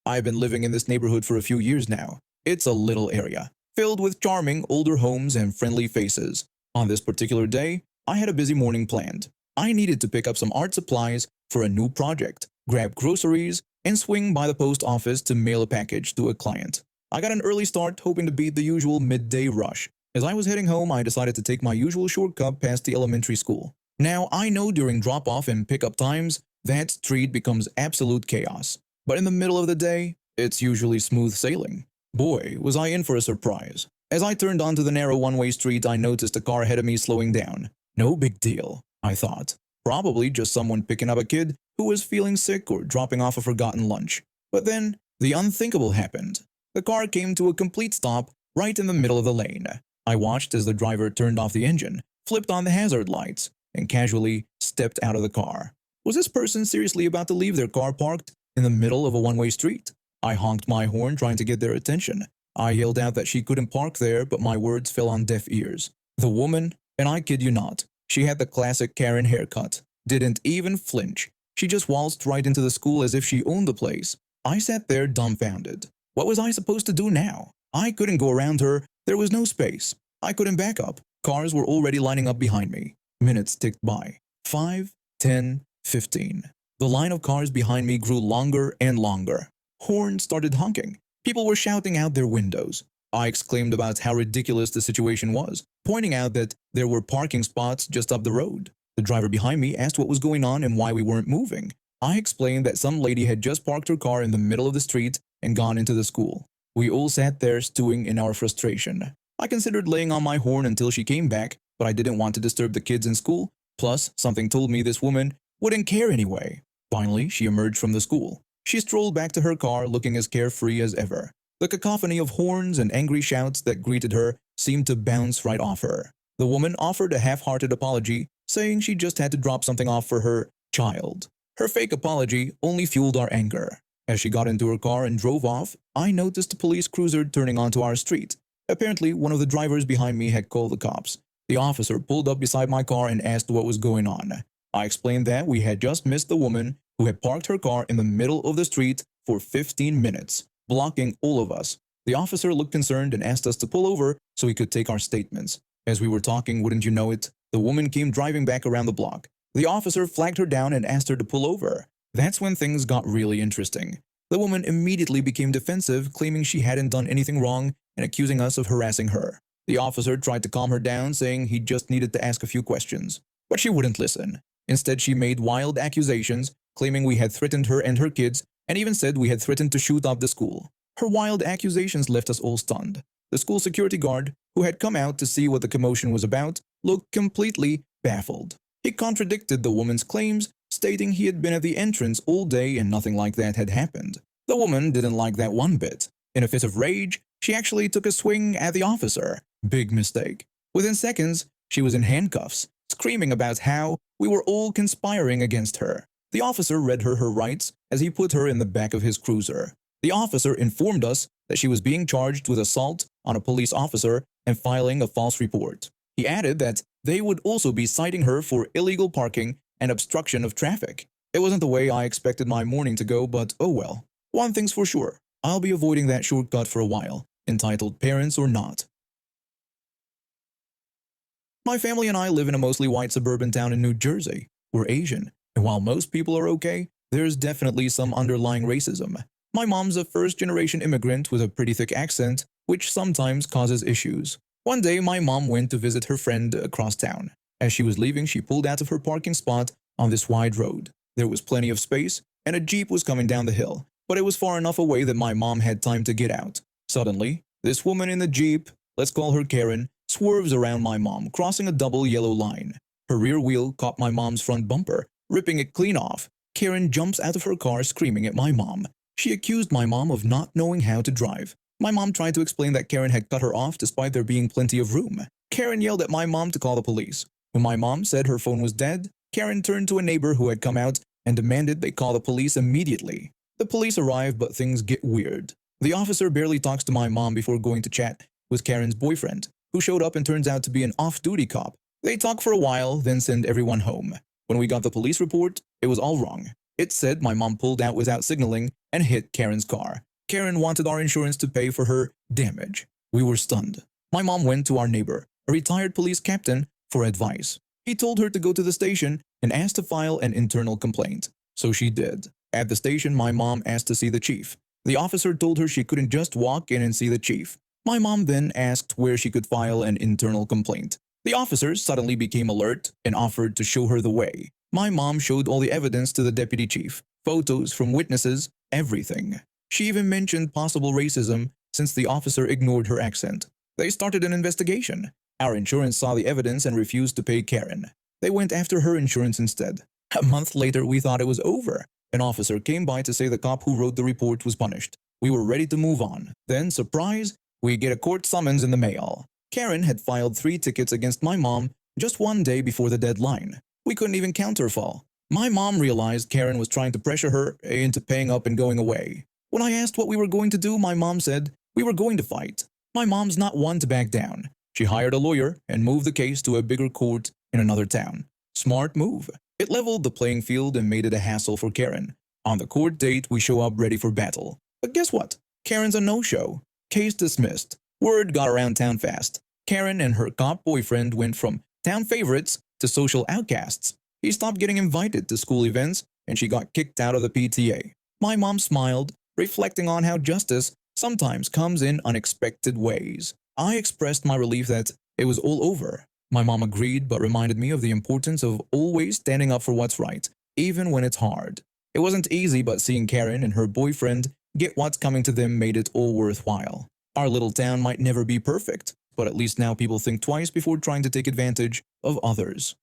I've been living in this neighborhood for a few years now. It's a little area, filled with charming older homes and friendly faces. On this particular day, I had a busy morning planned. I needed to pick up some art supplies for a new project, grab groceries, and swing by the post office to mail a package to a client. I got an early start, hoping to beat the usual midday rush. As I was heading home, I decided to take my usual shortcut past the elementary school. Now, I know during drop-off and pickup times, that street becomes absolute chaos. But in the middle of the day, it's usually smooth sailing. Boy, was I in for a surprise. As I turned onto the narrow one-way street, I noticed a car ahead of me slowing down. No big deal, I thought. Probably just someone picking up a kid who was feeling sick or dropping off a forgotten lunch. But then, the unthinkable happened. The car came to a complete stop right in the middle of the lane. I watched as the driver turned off the engine, flipped on the hazard lights, and casually stepped out of the car. Was this person seriously about to leave their car parked in the middle of a one-way street? I honked my horn trying to get their attention. I yelled out that she couldn't park there, but my words fell on deaf ears. The woman, and I kid you not, she had the classic Karen haircut, didn't even flinch. She just waltzed right into the school as if she owned the place. I sat there dumbfounded. What was I supposed to do now? I couldn't go around her. There was no space. I couldn't back up. Cars were already lining up behind me. Minutes ticked by. 5, 10, 15. The line of cars behind me grew longer and longer. Horns started honking. People were shouting out their windows. I exclaimed about how ridiculous the situation was, pointing out that there were parking spots just up the road. The driver behind me asked what was going on and why we weren't moving. I explained that some lady had just parked her car in the middle of the street and gone into the school. We all sat there stewing in our frustration. I considered laying on my horn until she came back, but I didn't want to disturb the kids in school. Plus, something told me this woman wouldn't care anyway. Finally, she emerged from the school. She strolled back to her car looking as carefree as ever. The cacophony of horns and angry shouts that greeted her seemed to bounce right off her. The woman offered a half-hearted apology, saying she just had to drop something off for her child. Her fake apology only fueled our anger. As she got into her car and drove off, I noticed a police cruiser turning onto our street. Apparently, one of the drivers behind me had called the cops. The officer pulled up beside my car and asked what was going on. I explained that we had just missed the woman who had parked her car in the middle of the street for 15 minutes, blocking all of us. The officer looked concerned and asked us to pull over so he could take our statements. As we were talking, wouldn't you know it, the woman came driving back around the block. The officer flagged her down and asked her to pull over. That's when things got really interesting. The woman immediately became defensive, claiming she hadn't done anything wrong and accusing us of harassing her. The officer tried to calm her down, saying he just needed to ask a few questions. But she wouldn't listen. Instead, she made wild accusations, claiming we had threatened her and her kids, and even said we had threatened to shoot up the school. Her wild accusations left us all stunned. The school security guard, who had come out to see what the commotion was about, looked completely baffled. He contradicted the woman's claims, stating he had been at the entrance all day and nothing like that had happened. The woman didn't like that one bit. In a fit of rage, she actually took a swing at the officer. Big mistake. Within seconds, she was in handcuffs, screaming about how we were all conspiring against her. The officer read her rights as he put her in the back of his cruiser. The officer informed us that she was being charged with assault on a police officer and filing a false report. He added that they would also be citing her for illegal parking and obstruction of traffic. It wasn't the way I expected my morning to go, but oh well. One thing's for sure, I'll be avoiding that shortcut for a while, entitled Parents or Not. My family and I live in a mostly white suburban town in New Jersey. We're Asian, and while most people are okay, there's definitely some underlying racism. My mom's a first-generation immigrant with a pretty thick accent, which sometimes causes issues. One day, my mom went to visit her friend across town. As she was leaving, she pulled out of her parking spot on this wide road. There was plenty of space, and a Jeep was coming down the hill, but it was far enough away that my mom had time to get out. Suddenly, this woman in the Jeep, let's call her Karen, swerves around my mom, crossing a double yellow line. Her rear wheel caught my mom's front bumper, ripping it clean off. Karen jumps out of her car screaming at my mom. She accused my mom of not knowing how to drive. My mom tried to explain that Karen had cut her off despite there being plenty of room. Karen yelled at my mom to call the police. When my mom said her phone was dead, Karen turned to a neighbor who had come out and demanded they call the police immediately. The police arrived, but things get weird. The officer barely talks to my mom before going to chat with Karen's boyfriend, who showed up and turns out to be an off-duty cop. They talk for a while, then send everyone home. When we got the police report, it was all wrong. It said my mom pulled out without signaling and hit Karen's car. Karen wanted our insurance to pay for her damage. We were stunned. My mom went to our neighbor, a retired police captain, for advice. He told her to go to the station and ask to file an internal complaint. So she did. At the station, my mom asked to see the chief. The officer told her she couldn't just walk in and see the chief. My mom then asked where she could file an internal complaint. The officer suddenly became alert and offered to show her the way. My mom showed all the evidence to the deputy chief, photos from witnesses, everything. She even mentioned possible racism since the officer ignored her accent. They started an investigation. Our insurance saw the evidence and refused to pay Karen. They went after her insurance instead. A month later, we thought it was over. An officer came by to say the cop who wrote the report was punished. We were ready to move on. Then, surprise, we get a court summons in the mail. Karen had filed 3 tickets against my mom just one day before the deadline. We couldn't even counterfall. My mom realized Karen was trying to pressure her into paying up and going away. When I asked what we were going to do, my mom said we were going to fight. My mom's not one to back down. She hired a lawyer and moved the case to a bigger court in another town. Smart move. It leveled the playing field and made it a hassle for Karen. On the court date, we show up ready for battle. But guess what? Karen's a no-show. Case dismissed. Word got around town fast. Karen and her cop boyfriend went from town favorites to social outcasts. He stopped getting invited to school events and she got kicked out of the PTA. My mom smiled, reflecting on how justice sometimes comes in unexpected ways. I expressed my relief that it was all over. My mom agreed but reminded me of the importance of always standing up for what's right, even when it's hard. It wasn't easy, but seeing Karen and her boyfriend get what's coming to them made it all worthwhile. Our little town might never be perfect, but at least now people think twice before trying to take advantage of others.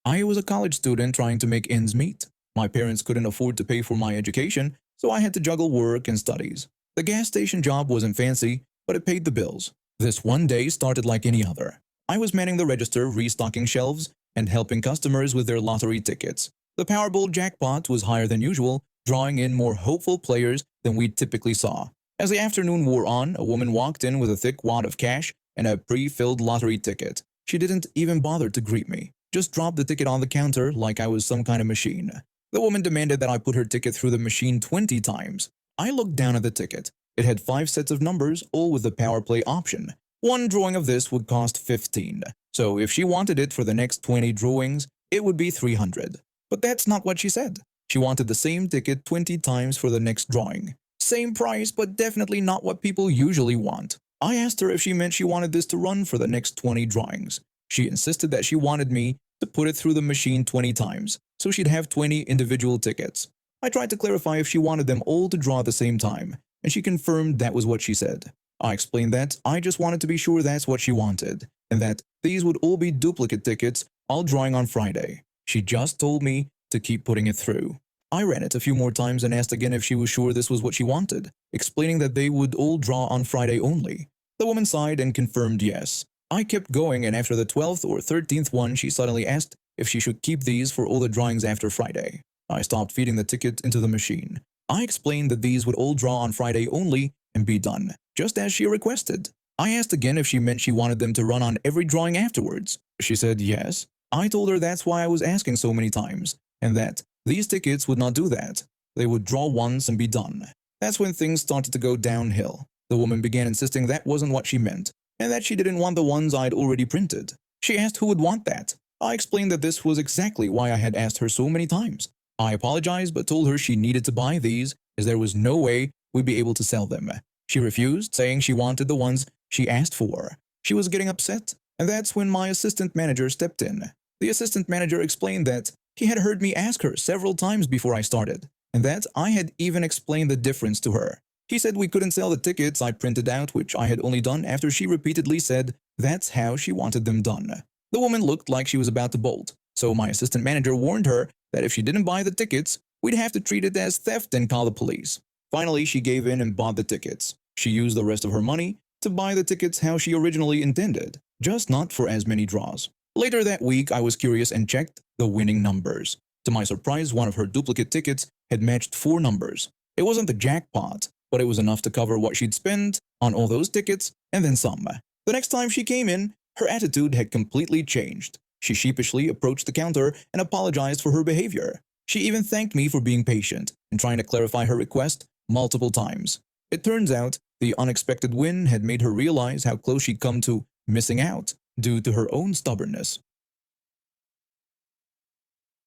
I was a college student trying to make ends meet. My parents couldn't afford to pay for my education, so I had to juggle work and studies. The gas station job wasn't fancy, but it paid the bills. This one day started like any other. I was manning the register, restocking shelves, and helping customers with their lottery tickets. The Powerball jackpot was higher than usual, drawing in more hopeful players than we typically saw. As the afternoon wore on, a woman walked in with a thick wad of cash and a pre-filled lottery ticket. She didn't even bother to greet me, just dropped the ticket on the counter like I was some kind of machine. The woman demanded that I put her ticket through the machine 20 times. I looked down at the ticket. It had 5 sets of numbers, all with the power play option. One drawing of this would cost 15. So if she wanted it for the next 20 drawings, it would be 300. But that's not what she said. She wanted the same ticket 20 times for the next drawing. Same price, but definitely not what people usually want. I asked her if she meant she wanted this to run for the next 20 drawings. She insisted that she wanted me to put it through the machine 20 times, so she'd have 20 individual tickets. I tried to clarify if she wanted them all to draw at the same time, and she confirmed that was what she said. I explained that I just wanted to be sure that's what she wanted, and that these would all be duplicate tickets, all drawing on Friday. She just told me to keep putting it through. I ran it a few more times and asked again if she was sure this was what she wanted, explaining that they would all draw on Friday only. The woman sighed and confirmed yes. I kept going, and after the 12th or 13th one, she suddenly asked if she should keep these for all the drawings after Friday. I stopped feeding the ticket into the machine. I explained that these would all draw on Friday only and be done, just as she requested. I asked again if she meant she wanted them to run on every drawing afterwards. She said yes. I told her that's why I was asking so many times, and that these tickets would not do that. They would draw once and be done. That's when things started to go downhill. The woman began insisting that wasn't what she meant, and that she didn't want the ones I'd already printed. She asked who would want that. I explained that this was exactly why I had asked her so many times. I apologized but told her she needed to buy these as there was no way we'd be able to sell them. She refused, saying she wanted the ones she asked for. She was getting upset, and that's when my assistant manager stepped in. The assistant manager explained that he had heard me ask her several times before I started, and that I had even explained the difference to her. He said we couldn't sell the tickets I printed out, which I had only done after she repeatedly said that's how she wanted them done. The woman looked like she was about to bolt, so my assistant manager warned her that if she didn't buy the tickets, we'd have to treat it as theft and call the police. Finally, she gave in and bought the tickets. She used the rest of her money to buy the tickets how she originally intended, just not for as many draws. Later that week, I was curious and checked the winning numbers. To my surprise, one of her duplicate tickets had matched 4 numbers. It wasn't the jackpot, but it was enough to cover what she'd spent on all those tickets and then some. The next time she came in, her attitude had completely changed. She sheepishly approached the counter and apologized for her behavior. She even thanked me for being patient and trying to clarify her request multiple times. It turns out the unexpected win had made her realize how close she'd come to missing out due to her own stubbornness.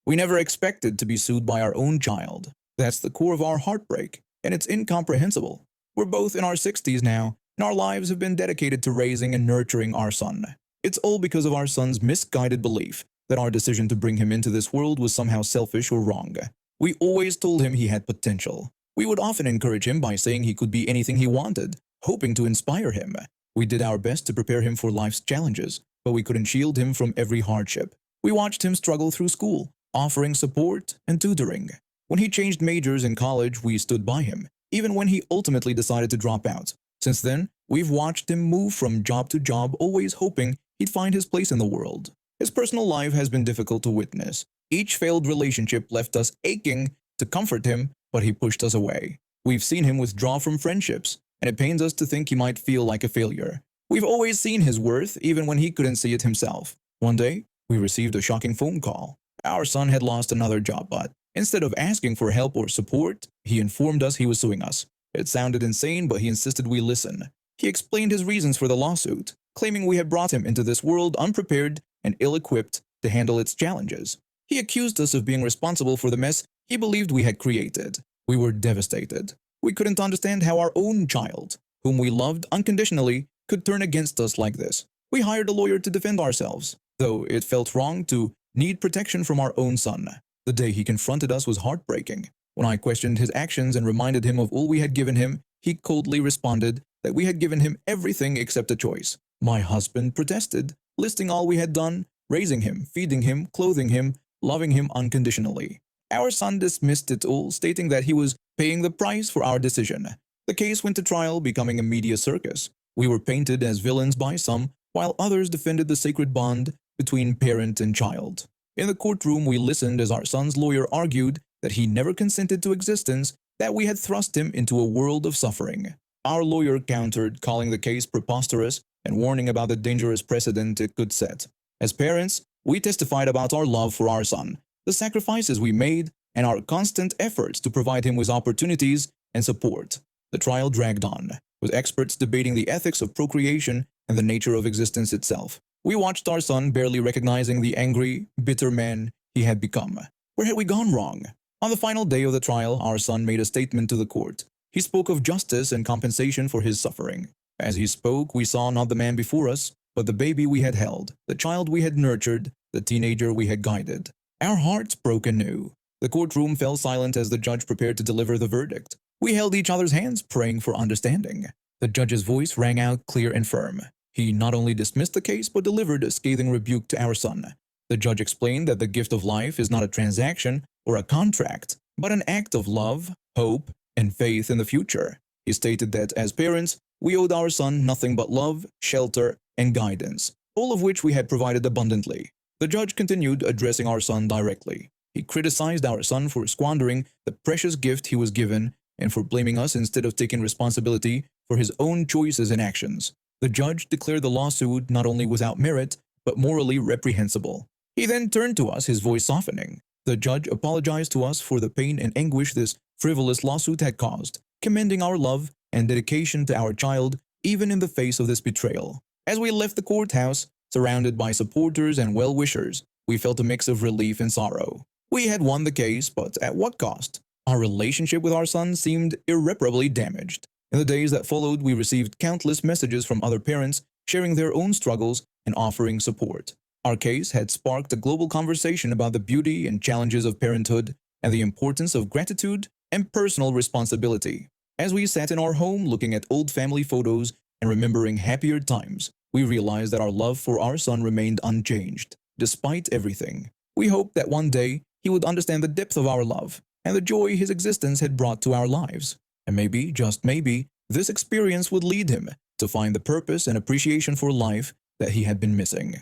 We never expected to be sued by our own child. That's the core of our heartbreak, and it's incomprehensible. We're both in our 60s now, and our lives have been dedicated to raising and nurturing our son. It's all because of our son's misguided belief that our decision to bring him into this world was somehow selfish or wrong. We always told him he had potential. We would often encourage him by saying he could be anything he wanted, hoping to inspire him. We did our best to prepare him for life's challenges, but we couldn't shield him from every hardship. We watched him struggle through school, offering support and tutoring. When he changed majors in college, we stood by him, even when he ultimately decided to drop out. Since then, we've watched him move from job to job, always hoping he'd find his place in the world. His personal life has been difficult to witness. Each failed relationship left us aching to comfort him, but he pushed us away. We've seen him withdraw from friendships, and it pains us to think he might feel like a failure. We've always seen his worth, even when he couldn't see it himself. One day, we received a shocking phone call. Our son had lost another job, but instead of asking for help or support, he informed us he was suing us. It sounded insane, but he insisted we listen. He explained his reasons for the lawsuit, claiming we had brought him into this world unprepared and ill-equipped to handle its challenges. He accused us of being responsible for the mess he believed we had created. We were devastated. We couldn't understand how our own child, whom we loved unconditionally, could turn against us like this. We hired a lawyer to defend ourselves, though it felt wrong to need protection from our own son. The day he confronted us was heartbreaking. When I questioned his actions and reminded him of all we had given him, he coldly responded that we had given him everything except a choice. My husband protested, listing all we had done, raising him, feeding him, clothing him, loving him unconditionally. Our son dismissed it all, stating that he was paying the price for our decision. The case went to trial, becoming a media circus. We were painted as villains by some, while others defended the sacred bond between parent and child. In the courtroom, we listened as our son's lawyer argued that he never consented to existence, that we had thrust him into a world of suffering. Our lawyer countered, calling the case preposterous and warning about the dangerous precedent it could set. As parents, we testified about our love for our son, the sacrifices we made, and our constant efforts to provide him with opportunities and support. The trial dragged on, with experts debating the ethics of procreation and the nature of existence itself. We watched our son barely recognizing the angry, bitter man he had become. Where had we gone wrong? On the final day of the trial, our son made a statement to the court. He spoke of justice and compensation for his suffering. As he spoke, we saw not the man before us, but the baby we had held, the child we had nurtured, the teenager we had guided. Our hearts broke anew. The courtroom fell silent as the judge prepared to deliver the verdict. We held each other's hands, praying for understanding. The judge's voice rang out clear and firm. He not only dismissed the case, but delivered a scathing rebuke to our son. The judge explained that the gift of life is not a transaction or a contract, but an act of love, hope, and faith in the future. He stated that as parents, we owed our son nothing but love, shelter, and guidance, all of which we had provided abundantly. The judge continued addressing our son directly. He criticized our son for squandering the precious gift he was given and for blaming us instead of taking responsibility for his own choices and actions. The judge declared the lawsuit not only without merit, but morally reprehensible. He then turned to us, his voice softening. The judge apologized to us for the pain and anguish this frivolous lawsuit had caused, commending our love and dedication to our child even in the face of this betrayal. As we left the courthouse, surrounded by supporters and well-wishers, we felt a mix of relief and sorrow. We had won the case, but at what cost? Our relationship with our son seemed irreparably damaged. In the days that followed, we received countless messages from other parents sharing their own struggles and offering support. Our case had sparked a global conversation about the beauty and challenges of parenthood and the importance of gratitude and personal responsibility. As we sat in our home looking at old family photos and remembering happier times, we realized that our love for our son remained unchanged, despite everything. We hoped that one day he would understand the depth of our love and the joy his existence had brought to our lives. And maybe, just maybe, this experience would lead him to find the purpose and appreciation for life that he had been missing.